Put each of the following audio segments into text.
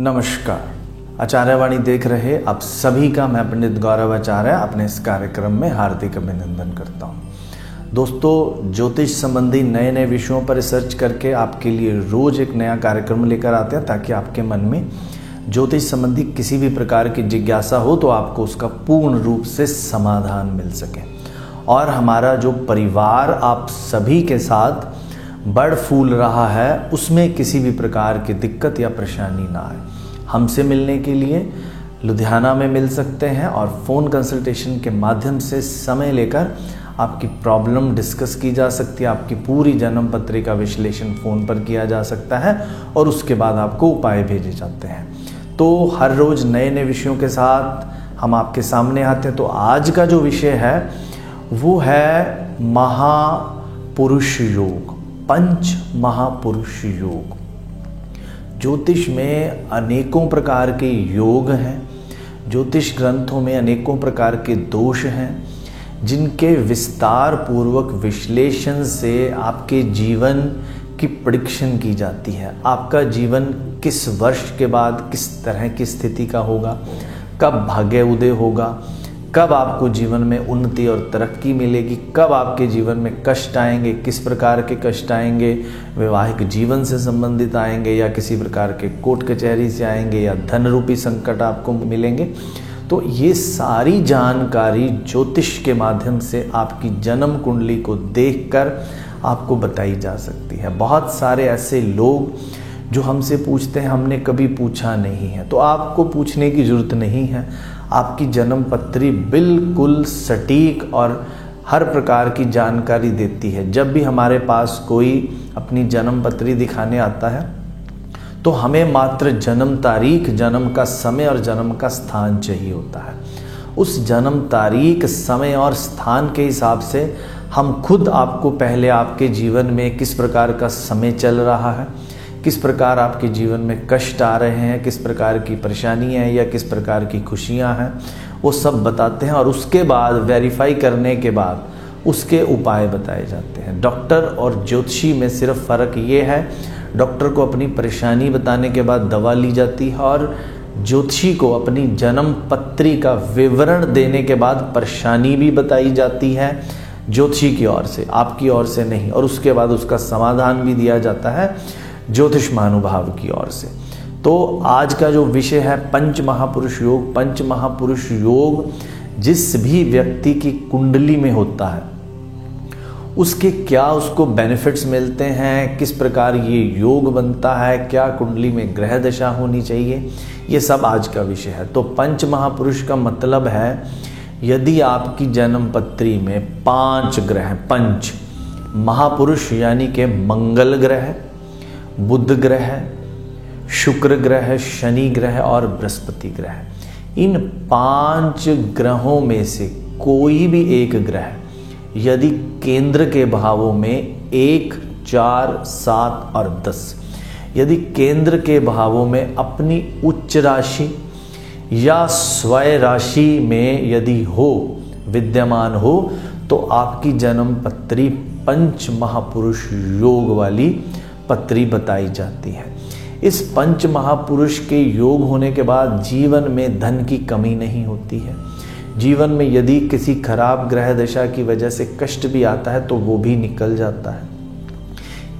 नमस्कार। आचार्यवाणी देख रहे आप सभी का मैं पंडित गौरव आचार्य अपने इस कार्यक्रम में हार्दिक अभिनंदन करता हूँ। दोस्तों, ज्योतिष संबंधी नए नए विषयों पर रिसर्च करके आपके लिए रोज एक नया कार्यक्रम लेकर आते हैं ताकि आपके मन में ज्योतिष संबंधी किसी भी प्रकार की जिज्ञासा हो तो आपको उसका पूर्ण रूप से समाधान मिल सके और हमारा जो परिवार आप सभी के साथ बढ़ फूल रहा है उसमें किसी भी प्रकार की दिक्कत या परेशानी ना आए। हमसे मिलने के लिए लुधियाना में मिल सकते हैं और फ़ोन कंसल्टेशन के माध्यम से समय लेकर आपकी प्रॉब्लम डिस्कस की जा सकती है। आपकी पूरी जन्म पत्री का विश्लेषण फ़ोन पर किया जा सकता है और उसके बाद आपको उपाय भेजे जाते हैं। तो हर रोज़ नए नए विषयों के साथ हम आपके सामने आते हैं। तो आज का जो विषय है वो है महापुरुष योग, पंच महापुरुष योग। ज्योतिष में अनेकों प्रकार के योग हैं, ज्योतिष ग्रंथों में अनेकों प्रकार के दोष हैं जिनके विस्तार पूर्वक विश्लेषण से आपके जीवन की प्रेडिक्शन की जाती है। आपका जीवन किस वर्ष के बाद किस तरह की स्थिति का होगा, कब भाग्य उदय होगा, कब आपको जीवन में उन्नति और तरक्की मिलेगी, कब आपके जीवन में कष्ट आएंगे, किस प्रकार के कष्ट आएंगे, वैवाहिक जीवन से संबंधित आएंगे या किसी प्रकार के कोर्ट कचहरी से आएंगे या धन रूपी संकट आपको मिलेंगे। तो ये सारी जानकारी ज्योतिष के माध्यम से आपकी जन्म कुंडली को देखकर आपको बताई जा सकती है। बहुत सारे ऐसे लोग जो हमसे पूछते हैं, हमने कभी पूछा नहीं है, तो आपको पूछने की जरूरत नहीं है। आपकी जन्म पत्री बिल्कुल सटीक और हर प्रकार की जानकारी देती है। जब भी हमारे पास कोई अपनी जन्म पत्री दिखाने आता है तो हमें मात्र जन्म तारीख, जन्म का समय और जन्म का स्थान चाहिए होता है। उस जन्म तारीख, समय और स्थान के हिसाब से हम खुद आपको पहले आपके जीवन में किस प्रकार का समय चल रहा है, किस प्रकार आपके जीवन में कष्ट आ रहे हैं, किस प्रकार की परेशानियां हैं या किस प्रकार की खुशियां हैं, वो सब बताते हैं और उसके बाद वेरीफाई करने के बाद उसके उपाय बताए जाते हैं। डॉक्टर और ज्योतिषी में सिर्फ फ़र्क ये है, डॉक्टर को अपनी परेशानी बताने के बाद दवा ली जाती है और ज्योतिषी को अपनी जन्म पत्री का विवरण देने के बाद परेशानी भी बताई जाती है ज्योतिषी की ओर से, आपकी ओर से नहीं, और उसके बाद उसका समाधान भी दिया जाता है ज्योतिष महानुभाव की ओर से। तो आज का जो विषय है पंच महापुरुष योग। पंच महापुरुष योग जिस भी व्यक्ति की कुंडली में होता है उसके क्या उसको बेनिफिट्स मिलते हैं, किस प्रकार ये योग बनता है, क्या कुंडली में ग्रह दशा होनी चाहिए, ये सब आज का विषय है। तो पंच महापुरुष का मतलब है यदि आपकी जन्म पत्री में 5 ग्रह, पंच महापुरुष यानी कि मंगल ग्रह, बुध ग्रह, शुक्र ग्रह, शनि ग्रह और बृहस्पति ग्रह, इन 5 ग्रहों में से कोई भी एक ग्रह यदि केंद्र के भावों में 1, 4, 7 और 10 यदि केंद्र के भावों में अपनी उच्च राशि या स्वय राशि में यदि हो, विद्यमान हो, तो आपकी जन्म पत्री पंच महापुरुष योग वाली पत्री बताई जाती है। इस पंच महापुरुष के योग होने के बाद जीवन में धन की कमी नहीं होती है। जीवन में यदि किसी खराब ग्रह दशा की वजह से कष्ट भी आता है तो वो भी निकल जाता है।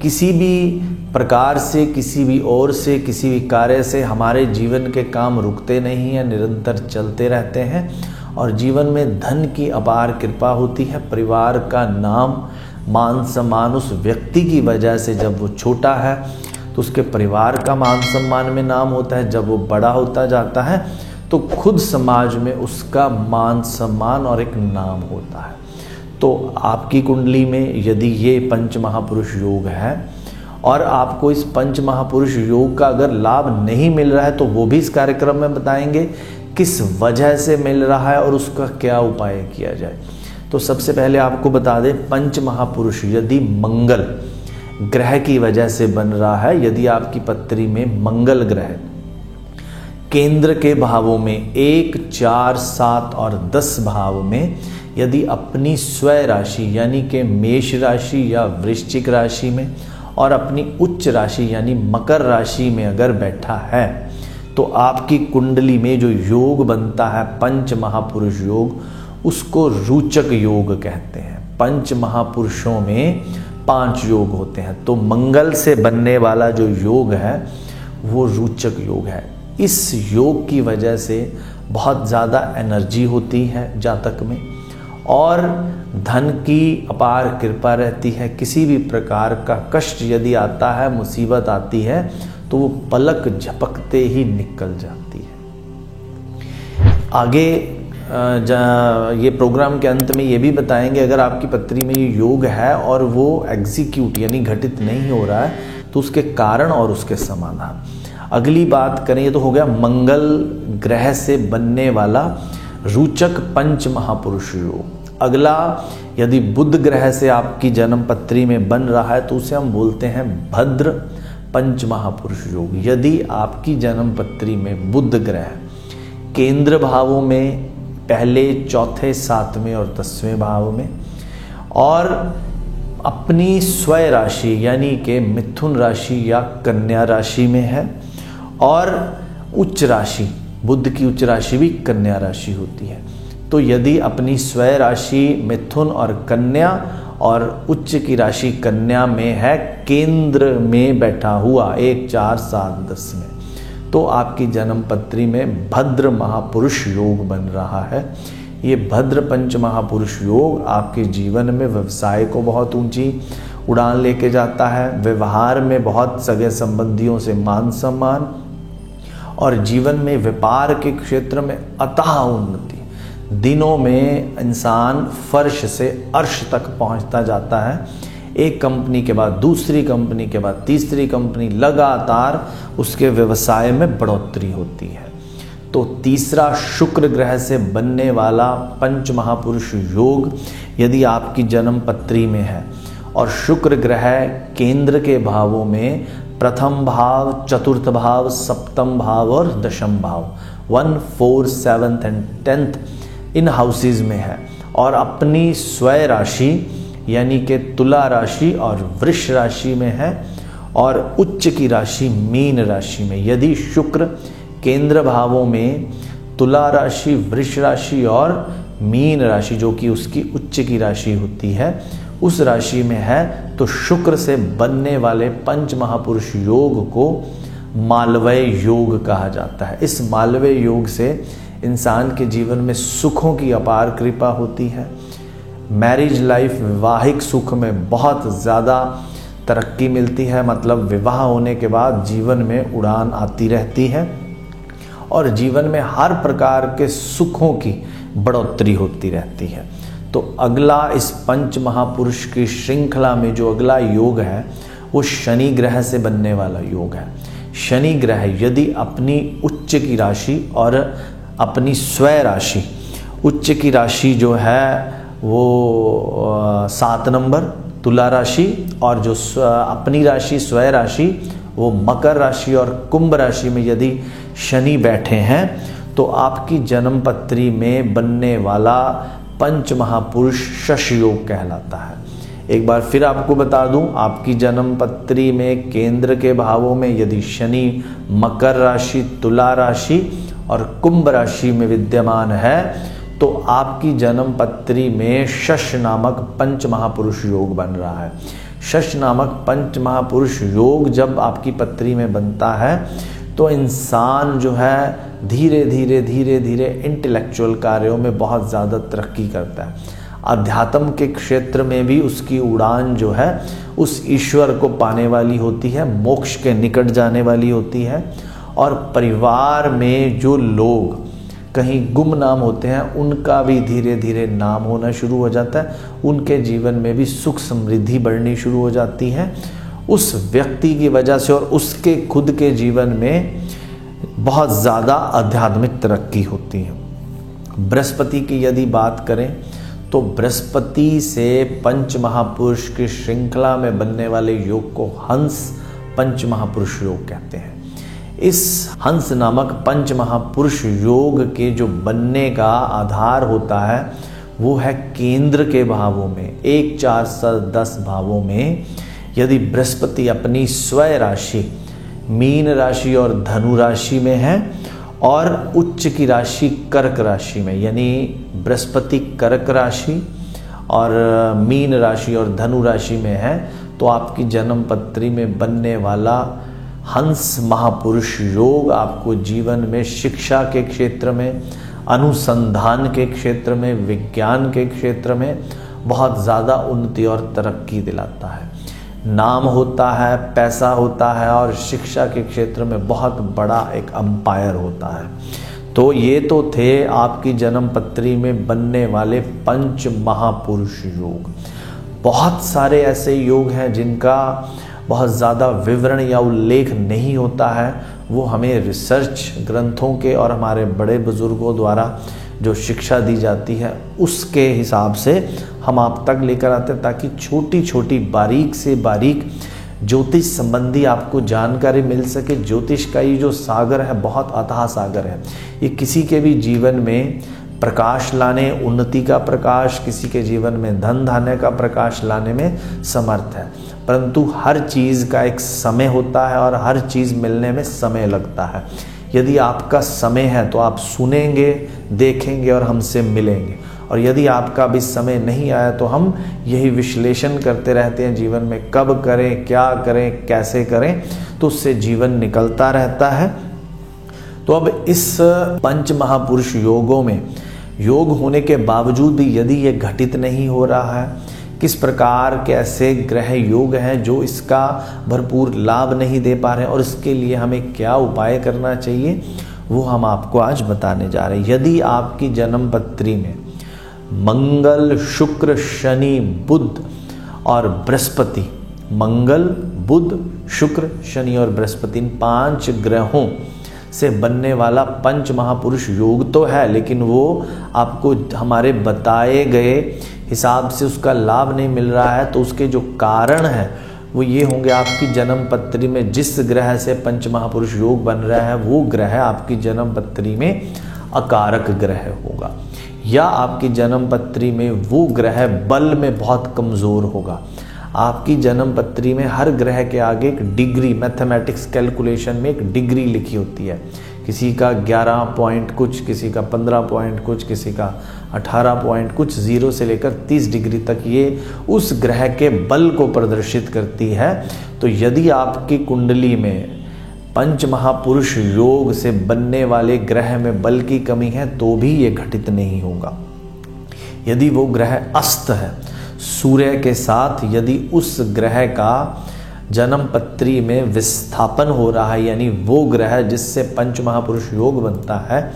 किसी भी प्रकार से, किसी भी ओर से, किसी भी कार्य से हमारे जीवन के काम रुकते नहीं हैं, निरंतर चलते रहते हैं और जीवन में धन की अपार कृपा होती है। परिवार का नाम, मान सम्मान उस व्यक्ति की वजह से, जब वो छोटा है तो उसके परिवार का मान सम्मान में नाम होता है, जब वो बड़ा होता जाता है तो खुद समाज में उसका मान सम्मान और एक नाम होता है। तो आपकी कुंडली में यदि ये पंच महापुरुष योग है और आपको इस पंच महापुरुष योग का अगर लाभ नहीं मिल रहा है तो वो भी इस कार्यक्रम में बताएंगे किस वजह से मिल रहा है और उसका क्या उपाय किया जाए। तो सबसे पहले आपको बता दें, पंच महापुरुष यदि मंगल ग्रह की वजह से बन रहा है, यदि आपकी पत्री में मंगल ग्रह केंद्र के भावों में 1, 4, 7 और 10 भाव में यदि अपनी स्वय राशि यानी कि मेष राशि या वृश्चिक राशि में और अपनी उच्च राशि यानी मकर राशि में अगर बैठा है तो आपकी कुंडली में जो योग बनता है पंच महापुरुष योग, उसको रोचक योग कहते हैं। पंच महापुरुषों में 5 योग होते हैं, तो मंगल से बनने वाला जो योग है वो रोचक योग है। इस योग की वजह से बहुत ज़्यादा एनर्जी होती है जातक में और धन की अपार कृपा रहती है। किसी भी प्रकार का कष्ट यदि आता है, मुसीबत आती है, तो वो पलक झपकते ही निकल जाती है। आगे ये प्रोग्राम के अंत में ये भी बताएंगे, अगर आपकी पत्री में ये योग है और वो एग्जीक्यूट यानी घटित नहीं हो रहा है, तो उसके कारण और उसके समाधान। अगली बात करें, ये तो हो गया मंगल ग्रह से बनने वाला रोचक पंच महापुरुष योग। अगला, यदि बुध ग्रह से आपकी जन्म पत्री में बन रहा है तो उसे हम बोलते हैं भद्र पंच महापुरुष योग। यदि आपकी जन्म पत्री में बुध ग्रह केंद्र भावों में, पहले, चौथे, 7वें और 10वें भाव में, और अपनी स्वय राशि यानी कि मिथुन राशि या कन्या राशि में है, और उच्च राशि, बुध की उच्च राशि भी कन्या राशि होती है, तो यदि अपनी स्वय राशि मिथुन और कन्या और उच्च की राशि कन्या में है, केंद्र में बैठा हुआ 1, 4, 7, 10 में, तो आपकी जन्म पत्री में भद्र महापुरुष योग बन रहा है। ये भद्र पंच महापुरुष योग आपके जीवन में व्यवसाय को बहुत ऊंची उड़ान लेके जाता है, व्यवहार में बहुत सगे संबंधियों से मान सम्मान, और जीवन में व्यापार के क्षेत्र में अथाह उन्नति। दिनों में इंसान फर्श से अर्श तक पहुंचता जाता है, एक कंपनी के बाद दूसरी कंपनी के बाद तीसरी कंपनी, लगातार उसके व्यवसाय में बढ़ोतरी होती है। तो तीसरा, शुक्र ग्रह से बनने वाला पंच महापुरुष योग यदि आपकी जन्म पत्री में है और शुक्र ग्रह केंद्र के भावों में प्रथम भाव, चतुर्थ भाव, सप्तम भाव और दशम भाव 1, 4, 7 एंड 10th इन हाउसेज में है, और अपनी स्वय राशि यानी कि तुला राशि और वृष राशि में है, और उच्च की राशि मीन राशि में। यदि शुक्र केंद्र भावों में तुला राशि, वृष राशि और मीन राशि जो कि उसकी उच्च की राशि होती है, उस राशि में है, तो शुक्र से बनने वाले पंच महापुरुष योग को मालवय योग कहा जाता है। इस मालवय योग से इंसान के जीवन में सुखों की अपार कृपा होती है। मैरिज लाइफ, विवाहिक सुख में बहुत ज़्यादा तरक्की मिलती है, मतलब विवाह होने के बाद जीवन में उड़ान आती रहती है और जीवन में हर प्रकार के सुखों की बढ़ोतरी होती रहती है। तो अगला, इस पंच महापुरुष की श्रृंखला में जो अगला योग है वो शनि ग्रह से बनने वाला योग है। शनि ग्रह यदि अपनी उच्च की राशि और अपनी स्वय राशि, उच्च की राशि जो है वो 7 नंबर तुला राशि, और जो अपनी राशि स्वय राशि वो मकर राशि और कुंभ राशि में यदि शनि बैठे हैं, तो आपकी जन्म पत्री में बनने वाला पंच महापुरुष शश योग कहलाता है। एक बार फिर आपको बता दूं, आपकी जन्म पत्री में केंद्र के भावों में यदि शनि मकर राशि, तुला राशि और कुंभ राशि में विद्यमान है, तो आपकी जन्म पत्री में शश नामक पंच महापुरुष योग बन रहा है। शश नामक पंच महापुरुष योग जब आपकी पत्री में बनता है, तो इंसान जो है धीरे धीरे इंटेलेक्चुअल कार्यों में बहुत ज़्यादा तरक्की करता है। अध्यात्म के क्षेत्र में भी उसकी उड़ान जो है उस ईश्वर को पाने वाली होती है, मोक्ष के निकट जाने वाली होती है। और परिवार में जो लोग कहीं गुमनाम होते हैं, उनका भी धीरे धीरे नाम होना शुरू हो जाता है, उनके जीवन में भी सुख समृद्धि बढ़नी शुरू हो जाती है उस व्यक्ति की वजह से, और उसके खुद के जीवन में बहुत ज़्यादा आध्यात्मिक तरक्की होती है। बृहस्पति की यदि बात करें, तो बृहस्पति से पंच महापुरुष की श्रृंखला में बनने वाले योग को हंस पंच महापुरुष योग कहते हैं। इस हंस नामक पंच महापुरुष योग के जो बनने का आधार होता है वो है केंद्र के भावों में, 1, 4, 7, 10 भावों में यदि बृहस्पति अपनी स्वय राशि मीन राशि और धनु राशि में है, और उच्च की राशि कर्क राशि में, यानी बृहस्पति कर्क राशि और मीन राशि और धनु राशि में है, तो आपकी जन्म पत्री में बनने वाला हंस महापुरुष योग आपको जीवन में शिक्षा के क्षेत्र में, अनुसंधान के क्षेत्र में, विज्ञान के क्षेत्र में बहुत ज़्यादा उन्नति और तरक्की दिलाता है। नाम होता है, पैसा होता है, और शिक्षा के क्षेत्र में बहुत बड़ा एक अंपायर होता है। तो ये तो थे आपकी जन्म पत्री में बनने वाले पंच महापुरुष योग। बहुत सारे ऐसे योग हैं जिनका बहुत ज़्यादा विवरण या उल्लेख नहीं होता है, वो हमें रिसर्च ग्रंथों के और हमारे बड़े बुजुर्गों द्वारा जो शिक्षा दी जाती है उसके हिसाब से हम आप तक लेकर आते हैं, ताकि छोटी छोटी बारीक से बारीक ज्योतिष संबंधी आपको जानकारी मिल सके। ज्योतिष का ये जो सागर है बहुत अथाह सागर है, ये किसी के भी जीवन में प्रकाश लाने, उन्नति का प्रकाश, किसी के जीवन में धन धान्य का प्रकाश लाने में समर्थ है। परंतु हर चीज़ का एक समय होता है और हर चीज़ मिलने में समय लगता है। यदि आपका समय है तो आप सुनेंगे, देखेंगे और हमसे मिलेंगे, और यदि आपका भी समय नहीं आया तो हम यही विश्लेषण करते रहते हैं जीवन में, कब करें, क्या करें, कैसे करें, तो उससे जीवन निकलता रहता है। तो अब इस पंच महापुरुष योगों में योग होने के बावजूद भी यदि ये घटित नहीं हो रहा है, किस प्रकार के ऐसे ग्रह योग हैं जो इसका भरपूर लाभ नहीं दे पा रहे हैं और इसके लिए हमें क्या उपाय करना चाहिए, वो हम आपको आज बताने जा रहे हैं। यदि आपकी जन्म पत्री में मंगल, शुक्र, शनि, बुध और बृहस्पति, मंगल, बुध, शुक्र, शनि और बृहस्पति, इन 5 ग्रहों से बनने वाला पंच महापुरुष योग तो है, लेकिन वो आपको हमारे बताए गए हिसाब से उसका लाभ नहीं मिल रहा है। तो उसके जो कारण हैं वो ये होंगे, आपकी जन्म पत्री में जिस ग्रह से पंच महापुरुष योग बन रहा है वो ग्रह आपकी जन्म पत्री में अकारक ग्रह होगा, या आपकी जन्म पत्री में वो ग्रह बल में बहुत कमज़ोर होगा। आपकी जन्म पत्री में हर ग्रह के आगे एक डिग्री, मैथमेटिक्स कैलकुलेशन में एक डिग्री लिखी होती है, किसी का 11 पॉइंट कुछ, किसी का 15 पॉइंट कुछ, किसी का 18 पॉइंट कुछ, 0 से लेकर 30 डिग्री तक ये उस ग्रह के बल को प्रदर्शित करती है। तो यदि आपकी कुंडली में पंच महापुरुष योग से बनने वाले ग्रह में बल की कमी है तो भी ये घटित नहीं होगा। यदि वो ग्रह अस्त है सूर्य के साथ, यदि उस ग्रह का जन्म पत्री में विस्थापन हो रहा है, यानी वो ग्रह जिससे पंच महापुरुष योग बनता है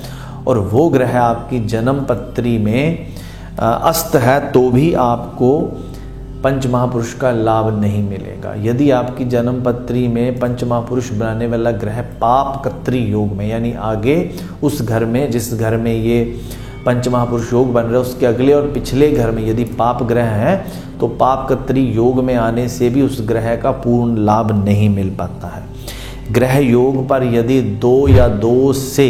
और वो ग्रह आपकी जन्म पत्री में अस्त है, तो भी आपको पंच महापुरुष का लाभ नहीं मिलेगा। यदि आपकी जन्म पत्री में पंच महापुरुष बनाने वाला ग्रह पाप कत्री योग में, यानी आगे उस घर में, जिस घर में ये पंच महापुरुष योग बन रहे उसके अगले और पिछले घर में यदि पाप ग्रह है, तो पाप कत्री योग में आने से भी उस ग्रह का पूर्ण लाभ नहीं मिल पाता है। ग्रह योग पर यदि 2 या 2 से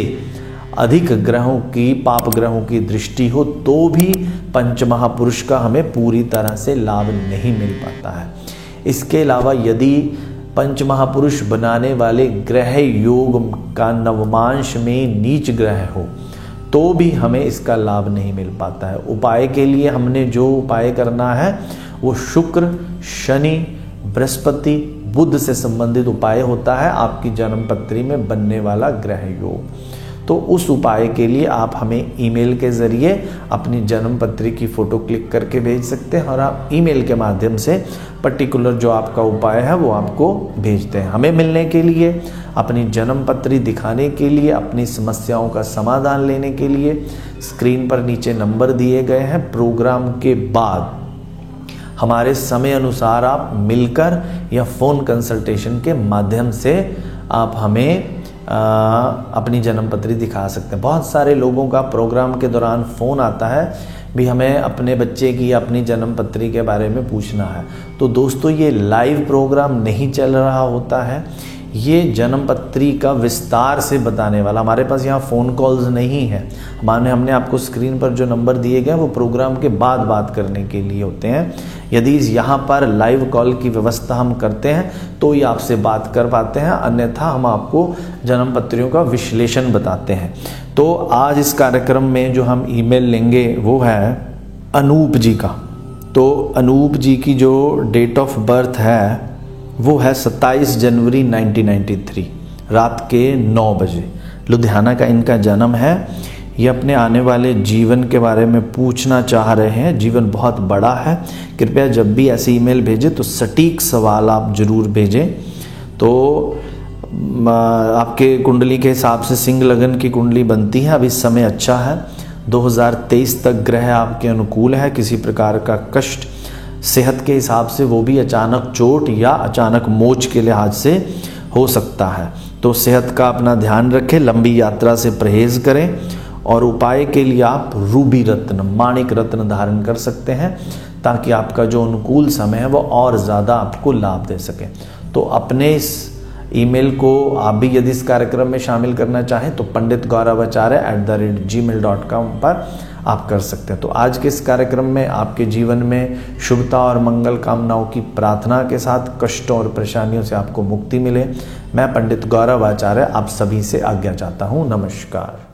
अधिक ग्रहों की, पाप ग्रहों की दृष्टि हो तो भी पंच महापुरुष का हमें पूरी तरह से लाभ नहीं मिल पाता है। इसके अलावा यदि पंच महापुरुष बनाने वाले ग्रह योग का नवमांश में नीच ग्रह हो तो भी हमें इसका लाभ नहीं मिल पाता है। उपाय के लिए हमने जो उपाय करना है वो शुक्र, शनि, बृहस्पति, बुध से संबंधित उपाय होता है आपकी जन्म पत्री में बनने वाला ग्रह योग। तो उस उपाय के लिए आप हमें ईमेल के ज़रिए अपनी जन्म पत्री की फ़ोटो क्लिक करके भेज सकते हैं और आप ईमेल के माध्यम से पर्टिकुलर जो आपका उपाय है वो आपको भेजते हैं। हमें मिलने के लिए, अपनी जन्म पत्री दिखाने के लिए, अपनी समस्याओं का समाधान लेने के लिए स्क्रीन पर नीचे नंबर दिए गए हैं। प्रोग्राम के बाद हमारे समय अनुसार आप मिलकर या फ़ोन कंसल्टेशन के माध्यम से आप हमें अपनी जन्म पत्री दिखा सकते हैं। बहुत सारे लोगों का प्रोग्राम के दौरान फ़ोन आता है भी हमें अपने बच्चे की या अपनी जन्म पत्री के बारे में पूछना है। तो दोस्तों ये लाइव प्रोग्राम नहीं चल रहा होता है, ये जन्म पत्री का विस्तार से बताने वाला। हमारे पास यहाँ फ़ोन कॉल्स नहीं है, हमने आपको स्क्रीन पर जो नंबर दिए गए वो प्रोग्राम के बाद बात करने के लिए होते हैं। यदि यहाँ पर लाइव कॉल की व्यवस्था हम करते हैं तो ये आपसे बात कर पाते हैं, अन्यथा हम आपको जन्म पत्रियों का विश्लेषण बताते हैं। तो आज इस कार्यक्रम में जो हम ईमेल लेंगे वो है अनूप जी का। तो अनूप जी की जो डेट ऑफ बर्थ है वो है 27 जनवरी 1993 रात के 9 बजे। लुधियाना का इनका जन्म है। ये अपने आने वाले जीवन के बारे में पूछना चाह रहे हैं। जीवन बहुत बड़ा है। कृपया जब भी ऐसी ईमेल भेजें तो सटीक सवाल आप जरूर भेजें। तो आपके कुंडली के हिसाब से सिंह लगन की कुंडली बनती है। अब इस समय अच्छा है। 2023 तक ग्रह आपके अनुकूल है। किसी प्रकार का कष्ट सेहत के हिसाब से, वो भी अचानक चोट या अचानक मोच के लिहाज से हो सकता है। तो सेहत का अपना ध्यान रखें, लंबी यात्रा से परहेज करें और उपाय के लिए आप रूबी रत्न, माणिक रत्न धारण कर सकते हैं ताकि आपका जो अनुकूल समय है वो और ज़्यादा आपको लाभ दे सके। तो अपने इस ईमेल को आप भी यदि इस कार्यक्रम में शामिल करना चाहें तो panditgauravacharya@gmail.com पर आप कर सकते हैं। तो आज के इस कार्यक्रम में आपके जीवन में शुभता और मंगल कामनाओं की प्रार्थना के साथ कष्टों और परेशानियों से आपको मुक्ति मिले, मैं पंडित गौरव आचार्य आप सभी से आज्ञा चाहता हूँ। नमस्कार।